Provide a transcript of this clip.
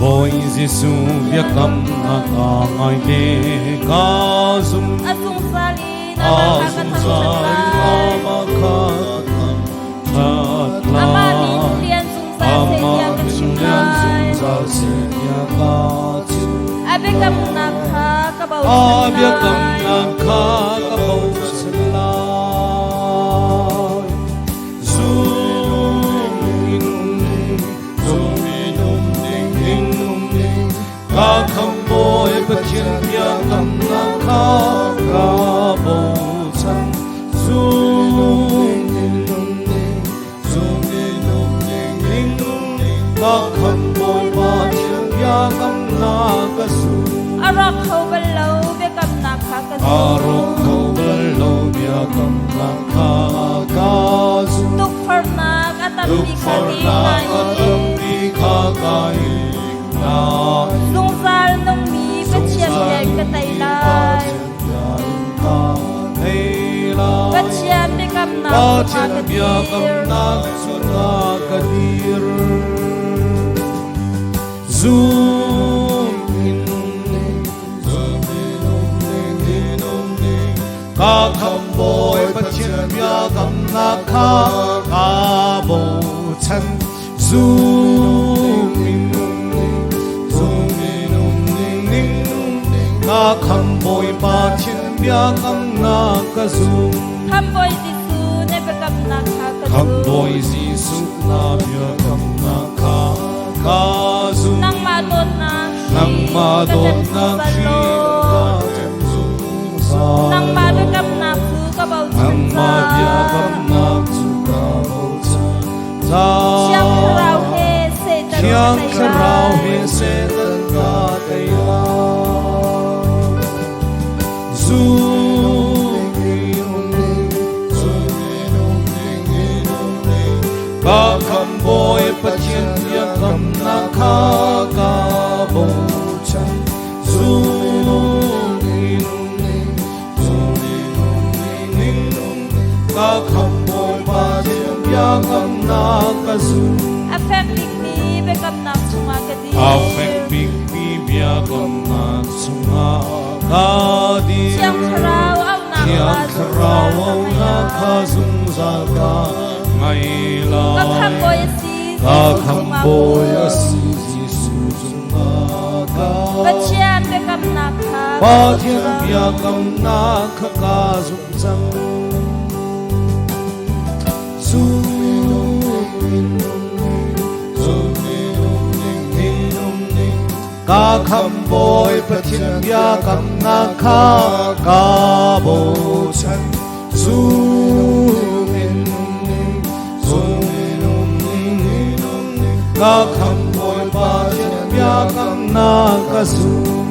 Ôi Giêsu việc cầm na ca ngài đề ca zum Asung sali na asung sai ama kha thật Ama la min lian sung sa se ama ya ka min lian chimai sung sa se ya ka chu Abe kam na kha ka bau abia kam na kha ka bau san lai zum inum ding ka kham boy pa thiên ya kam na kha ka bau san zum inum ding ka kham boy pa thiên ya kam na ka su Arak ho balo be kam na kha ka Arok ko balo bia kam na kha ka su Tuk for na atam Tuk di kha for di na nai katam di kha kai na Sung sal nong mi pa chiam yan ka tay lai Pa chiam be kam na Pa kha chiam ka bia kam dir na su na ka dir Zoom Ka kham boy pa chiam bia kam na kha ka bo chan Zoom Ka kham boy pa chiam bia kam na ka zoom Kham boy di su ne be kam na kha ka Kham du boy Giêsu na bia kam na kha ka zoom Nang ma don na Nang ma don na khi lo ka tem zoom sa Nang ma be kam na khu ka bau Nang chan ma bia sa kam na chu ka bo chan sa Chiang rau he se tan Chiang tay kharao lai. he se tan ka tay la Zoom Ka kham boy pa thiên ya kam na kha ka bo chan Zoom Ka kham boy pa thiên ya kam na ka zoom Affect ni be kam na chunga ka di Affect big mi bia kam na sunga ka di Chiang rau au na Chiang kharao na kha zoom za ka ngai la Ka kham boy si Ka kham boy si Giêsu sunga ka Ba chiam be kam na kha Pa thiên bia kam na kha ka zoom zang Ka kham boy pa thiên bia kam na kha ka bo chan Zoom Ka kham boy pa thiên bia kam na ka zoom